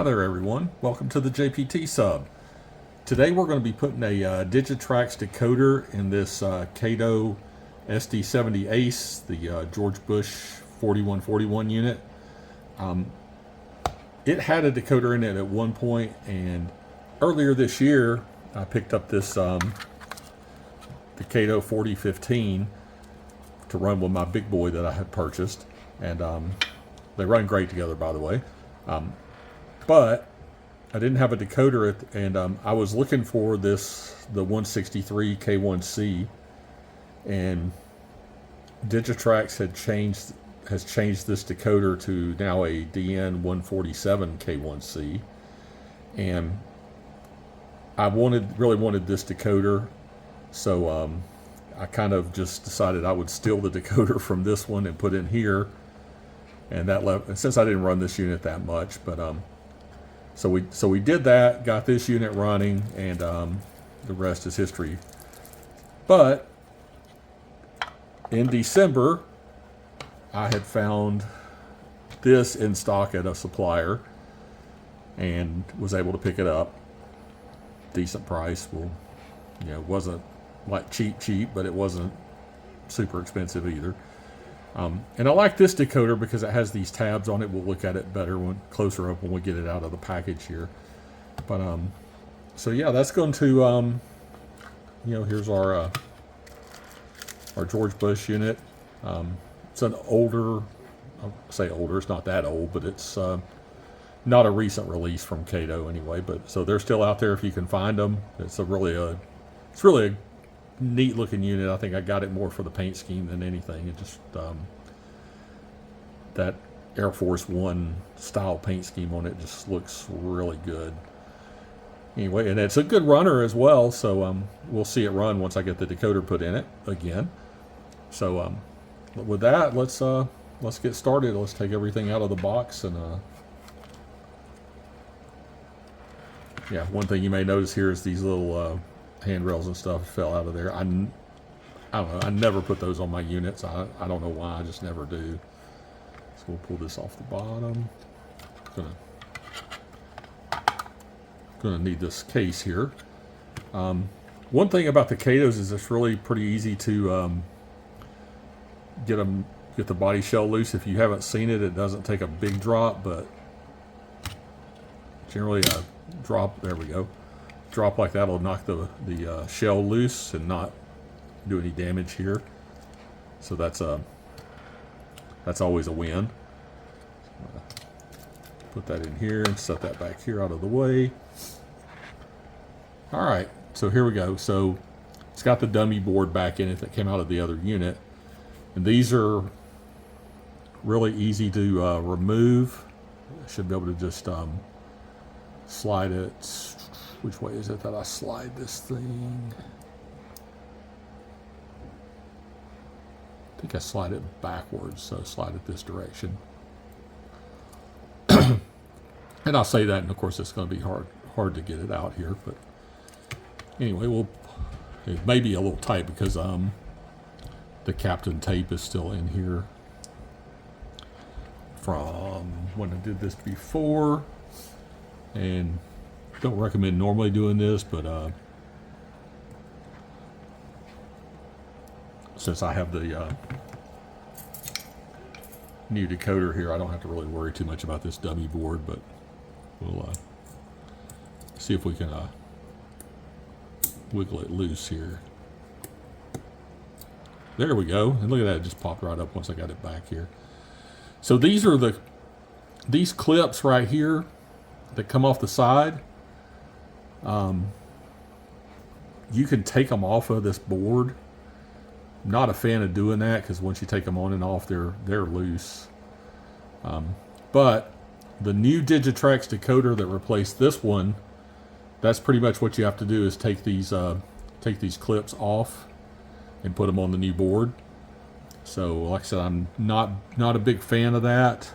there everyone, welcome to the JPT Sub. Today we're going to be putting a Digitrax decoder in this Kato SD70ACe, the George Bush 4141 unit. It had a decoder in it at one point, and earlier this year I picked up this the Kato 4015 to run with my big boy that I had purchased, and they run great together, by the way. But I didn't have a decoder, and I was looking for the 163 K1C, and Digitrax has changed this decoder to now a DN 147 K1C, and I really wanted this decoder, so I kind of just decided I would steal the decoder from this one and put it in here, and since I didn't run this unit that much, but so we did that, got this unit running, and the rest is history. But in December, I had found this in stock at a supplier and was able to pick it up. Decent price. Well, it wasn't like cheap, but it wasn't super expensive either. And I like this decoder because it has these tabs on it. We'll look at it better closer up when we get it out of the package here. But so yeah, that's going to here's our George Bush unit. It's an older, I'll say older, it's not that old, but it's not a recent release from Kato anyway. But so they're still out there if you can find them. It's really a neat looking unit. I think I got it more for the paint scheme than anything. It just that Air Force One style paint scheme on it just looks really good. Anyway, and it's a good runner as well, so we'll see it run once I get the decoder put in it again. So with that, let's get started. Let's take everything out of the box, and yeah, one thing you may notice here is these little handrails and stuff fell out of there. I don't know, I never put those on my units. I don't know why, I just never do. So we'll pull this off the bottom. Gonna need this case here. One thing about the Katos is it's really pretty easy to get the body shell loose. If you haven't seen it, it doesn't take a big drop, but generally a drop, there we go. Drop like that will knock the shell loose and not do any damage here. So that's always a win. Put that in here and set that back here out of the way. All right, so here we go. So it's got the dummy board back in it that came out of the other unit, and these are really easy to remove. I should be able to just slide it. Which way is it that I slide this thing? I think I slide it backwards, so slide it this direction. And I'll say that, and of course it's going to be hard to get it out here, but anyway, it may be a little tight because the Captain tape is still in here from when I did this before, and don't recommend normally doing this, but since I have the new decoder here, I don't have to really worry too much about this dummy board, but we'll see if we can wiggle it loose here. There we go, and look at that, it just popped right up once I got it back here. So these are these clips right here that come off the side. You can take them off of this board. I'm not a fan of doing that because once you take them on and off, they're loose. But the new Digitrax decoder that replaced this one, that's pretty much what you have to do is take these clips off and put them on the new board. So like I said, I'm not a big fan of that,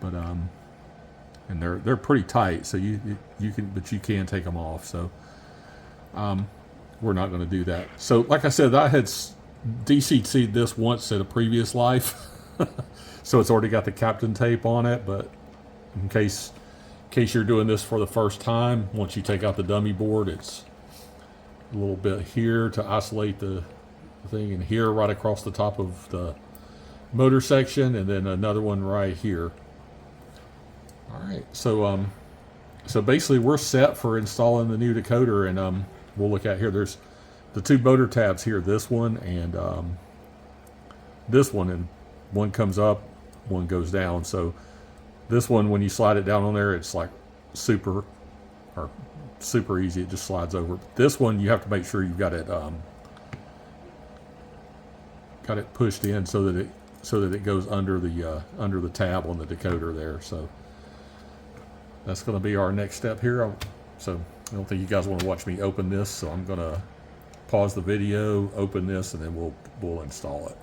but and they're pretty tight, so you can take them off. So we're not going to do that. So like I said, I had DCC'd this once at a previous life, so it's already got the Captain tape on it. But in case case you're doing this for the first time, once you take out the dummy board, it's a little bit here to isolate the thing, and here right across the top of the motor section, and then another one right here. All right, so so basically we're set for installing the new decoder, and we'll look at here. There's the two motor tabs here, this one and this one, and one comes up, one goes down. So this one, when you slide it down on there, it's like super easy. It just slides over. This one, you have to make sure you've got it pushed in so that it goes under the tab on the decoder there. So that's going to be our next step here. So I don't think you guys want to watch me open this, so I'm going to pause the video, open this, and then we'll install it.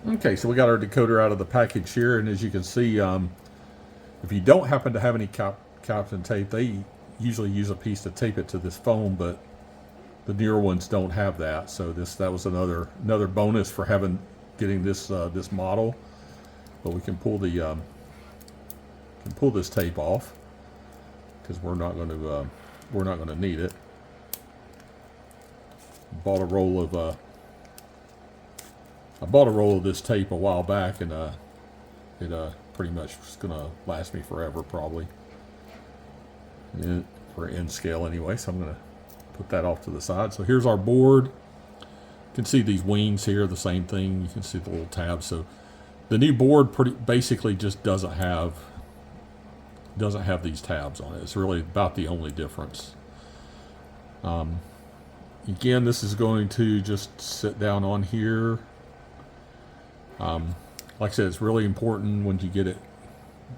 Okay, so we got our decoder out of the package here, and as you can see, if you don't happen to have any Captain tape, they usually use a piece to tape it to this foam, but the newer ones don't have that. So that was another bonus for getting this this model. But we can pull this tape off because we're not going to need it. I bought a roll of this tape a while back, and it pretty much is going to last me forever probably. For N scale anyway, so I'm going to put that off to the side. So here's our board. You can see these wings here, the same thing. You can see the little tabs. So the new board basically just doesn't have these tabs on it. It's really about the only difference. Again, this is going to just sit down on here. Like I said, it's really important when you get it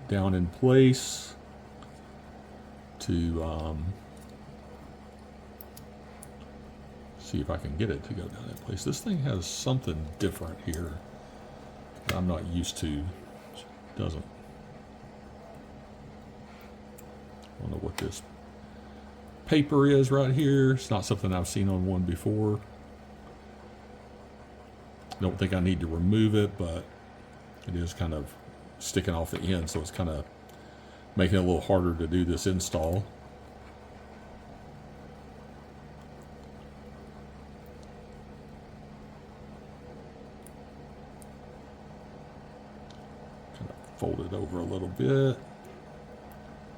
down in place to see if I can get it to go down in place. This thing has something different here that I'm not used to. It doesn't. I don't know what this paper is right here. It's not something I've seen on one before. Don't think I need to remove it, but it is kind of sticking off the end, so it's kind of making it a little harder to do this install. Kind of fold it over a little bit.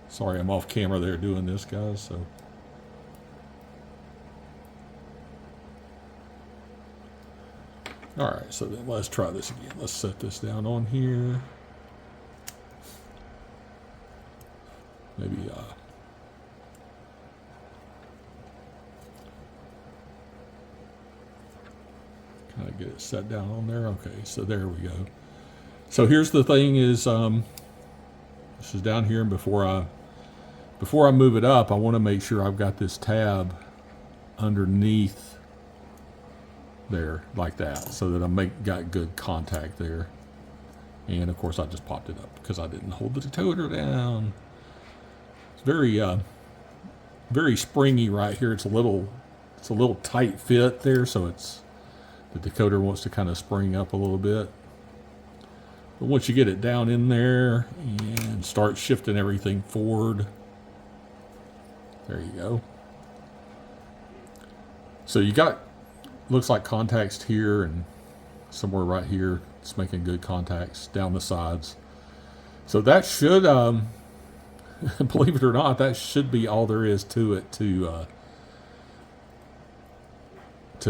Sorry, I'm off camera there doing this, guys. So all right, so then let's try this again. Let's set this down on here. Maybe kind of get it set down on there. Okay, so there we go. So here's the thing is, this is down here, and before I move it up, I want to make sure I've got this tab underneath there like that, so that I got good contact there. And of course I just popped it up because I didn't hold the decoder down. It's very springy right here. It's a little tight fit there, so the decoder wants to kind of spring up a little bit. But once you get it down in there and start shifting everything forward, there you go. So you got, looks like contacts here and somewhere right here. It's making good contacts down the sides. So that should, believe it or not, that should be all there is to it to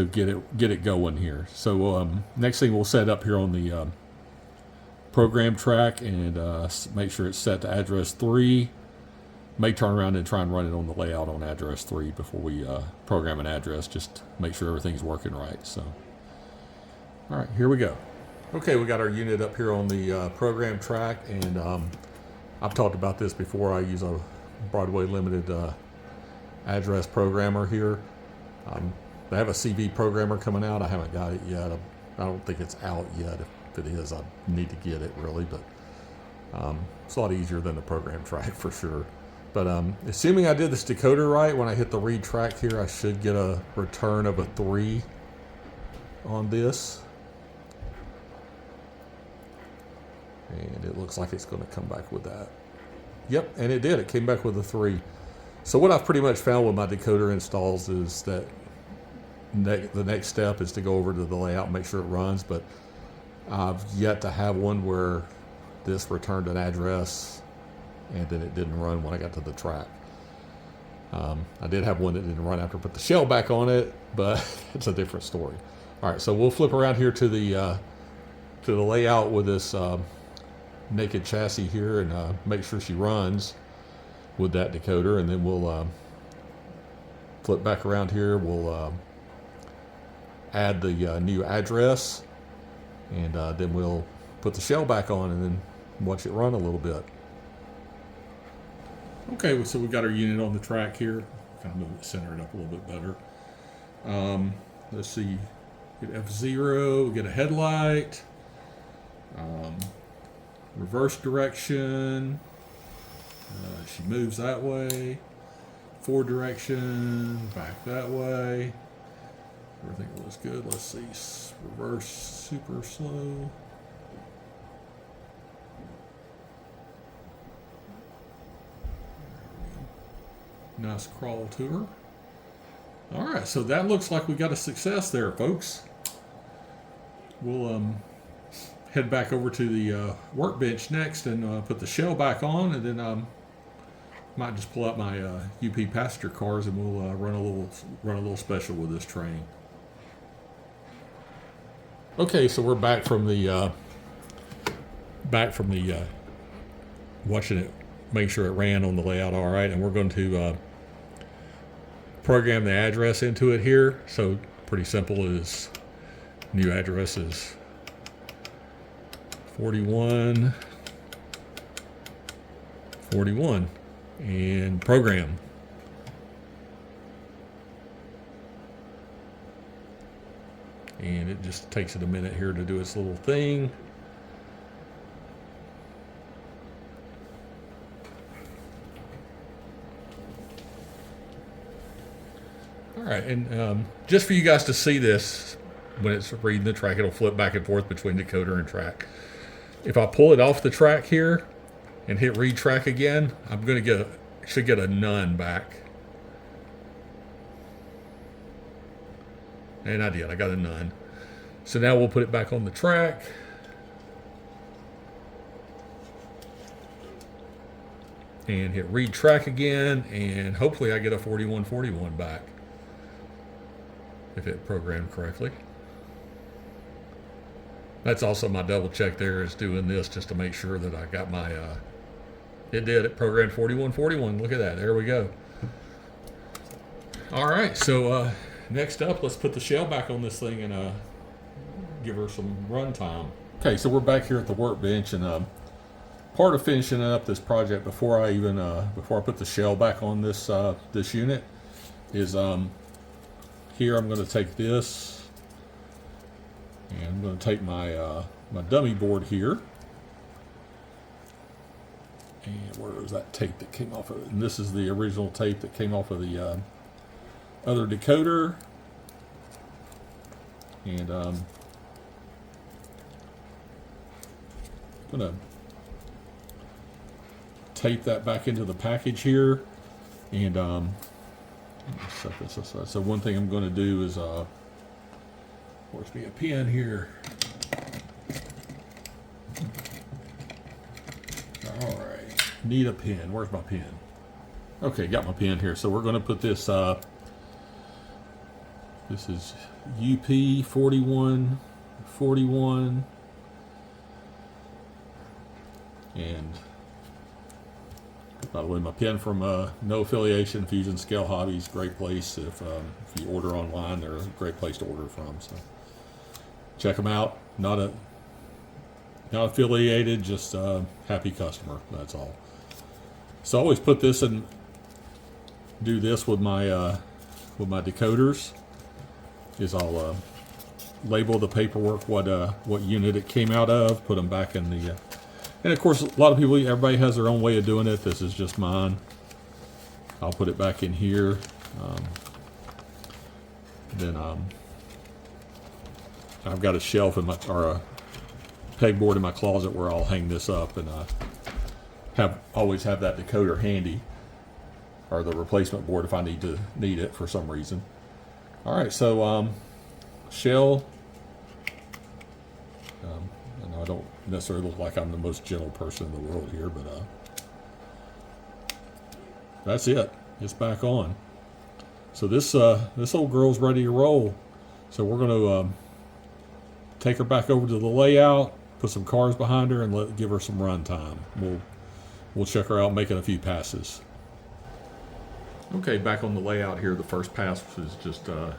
get it going here. So next thing we'll set up here on the program track, and make sure it's set to address 3. May turn around and try and run it on the layout on address 3 before we program an address, just make sure everything's working right. So all right, here we go. Okay, we got our unit up here on the program track, and I've talked about this before. I use a Broadway Limited address programmer here. They have a CV programmer coming out. I haven't got it yet. I don't think it's out yet. If it is, I need to get it really, but it's a lot easier than the program track for sure. But assuming I did this decoder right, when I hit the read track here, I should get a return of a 3 on this. And it looks like it's going to come back with that. Yep, and it did. It came back with a 3. So what I've pretty much found with my decoder installs is that the next step is to go over to the layout and make sure it runs, but I've yet to have one where this returned an address and then it didn't run when I got to the track. I did have one that didn't run after I put the shell back on it, but it's a different story. All right, so we'll flip around here to the layout with this naked chassis here and make sure she runs with that decoder, and then we'll flip back around here. We'll add the new address, and then we'll put the shell back on and then watch it run a little bit. Okay, so we've got our unit on the track here. Kind of move it, center it up a little bit better. Let's see, get F0, get a headlight, reverse direction, she moves that way, forward direction, back that way, everything looks good. Let's see, reverse super slow. Nice crawl to her. All right, so that looks like we got a success there, folks. We'll head back over to the workbench next and put the shell back on, and then might just pull out my UP passenger cars and we'll run a little special with this train. Okay, so we're back from the watching it, make sure it ran on the layout all right, and we're going to program the address into it here. So pretty simple, is new address is 41 and program. And it just takes it a minute here to do its little thing. All right, and just for you guys to see this, when it's reading the track, it'll flip back and forth between decoder and track. If I pull it off the track here and hit read track again, I'm going to should get a none back. And I did, I got a none. So now we'll put it back on the track. And hit read track again, and hopefully I get a 4141 back, if it programmed correctly. That's also my double check there, is doing this just to make sure that I got my, it did, it programmed 4141. Look at that, there we go. All right, so next up, let's put the shell back on this thing and give her some run time. Okay, so we're back here at the workbench, and part of finishing up this project before I put the shell back on this this unit is here I'm going to take this, and I'm going to take my my dummy board here, and where was that tape that came off of it? And this is the original tape that came off of the other decoder, and I'm going to tape that back into the package here, and let me set this aside. So one thing I'm going to do is force me a pin here. All right, need a pin. Where's my pin? Okay, got my pin here. So we're going to put this. This is UP 4141, and by the way, my pin from no affiliation, Fusion Scale Hobbies, great place. If you order online, they're a great place to order from. So check them out. Not affiliated, just a happy customer. That's all. So I always put this and do this with my decoders. Is I'll label the paperwork what unit it came out of, put them back in the. And of course, a lot of people, everybody has their own way of doing it. This is just mine. I'll put it back in here. Then I've got a shelf or a pegboard in my closet where I'll hang this up and always have that decoder handy, or the replacement board if I need it for some reason. All right, so shell. I know I don't necessarily look like I'm the most gentle person in the world here, but that's it. It's back on. So this old girl's ready to roll. So we're going to take her back over to the layout, put some cars behind her, and give her some run time. We'll check her out making a few passes. Okay, back on the layout here. The first pass is just the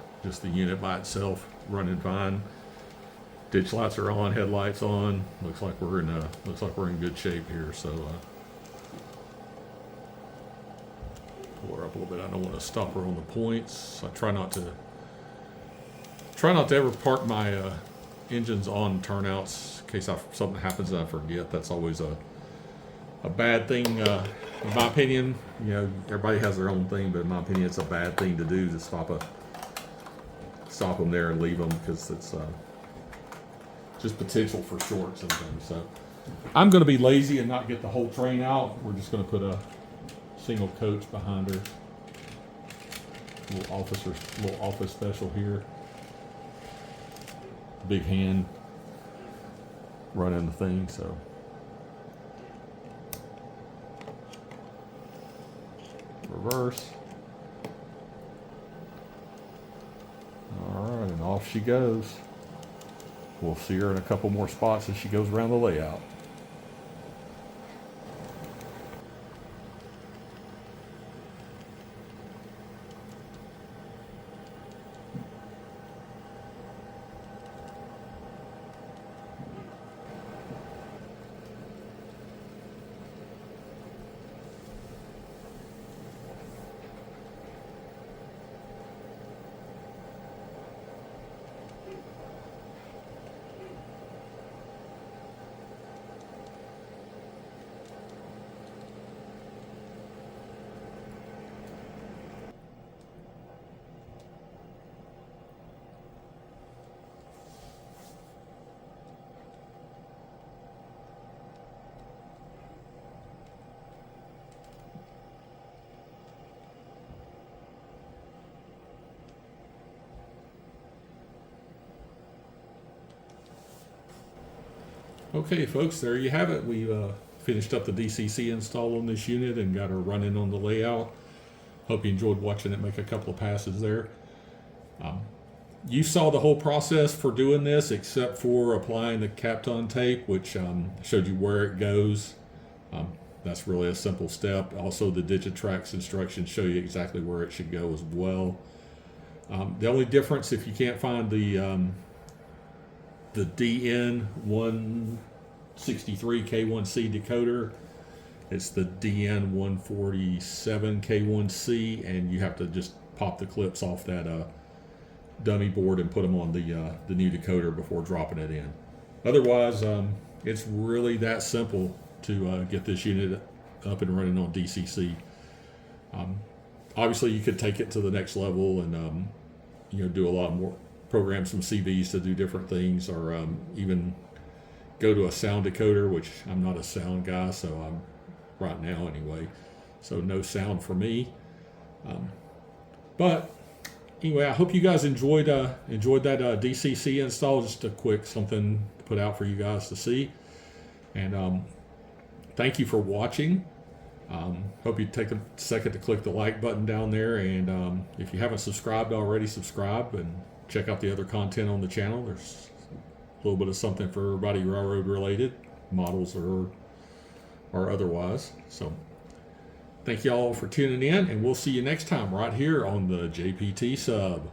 unit by itself running fine. Ditch lights are on, headlights on. Looks like we're in good shape here. So pull her up a little bit. I don't want to stop her on the points. I try not to ever park my engines on turnouts in case something happens and I forget. That's always a bad thing, in my opinion. You know, everybody has their own thing, but in my opinion, it's a bad thing to do, to stop them there and leave them, because it's just potential for shorts and things. So I'm going to be lazy and not get the whole train out. We're just going to put a single coach behind her. Little office special here. Big hand running the thing, so. Reverse. All right, and off she goes. We'll see her in a couple more spots as she goes around the layout. Okay, folks, there you have it. We finished up the DCC install on this unit and got her running on the layout. Hope you enjoyed watching it make a couple of passes there. You saw the whole process for doing this, except for applying the Kapton tape, which showed you where it goes. That's really a simple step. Also, the Digitrax instructions show you exactly where it should go as well. The only difference, if you can't find the DN163K1C decoder, it's the DN147K1C, and you have to just pop the clips off that dummy board and put them on the new decoder before dropping it in. Otherwise, it's really that simple to get this unit up and running on DCC. Obviously, you could take it to the next level and do a lot more, program some CVs to do different things, or even go to a sound decoder, which I'm not a sound guy, so I'm right now anyway, so no sound for me. But anyway, I hope you guys enjoyed that DCC install. Just a quick something to put out for you guys to see, and thank you for watching. Hope you take a second to click the like button down there, and if you haven't subscribed already, subscribe and check out the other content on the channel. There's a little bit of something for everybody railroad related, models or otherwise. So thank you all for tuning in, and we'll see you next time right here on the JPT Sub.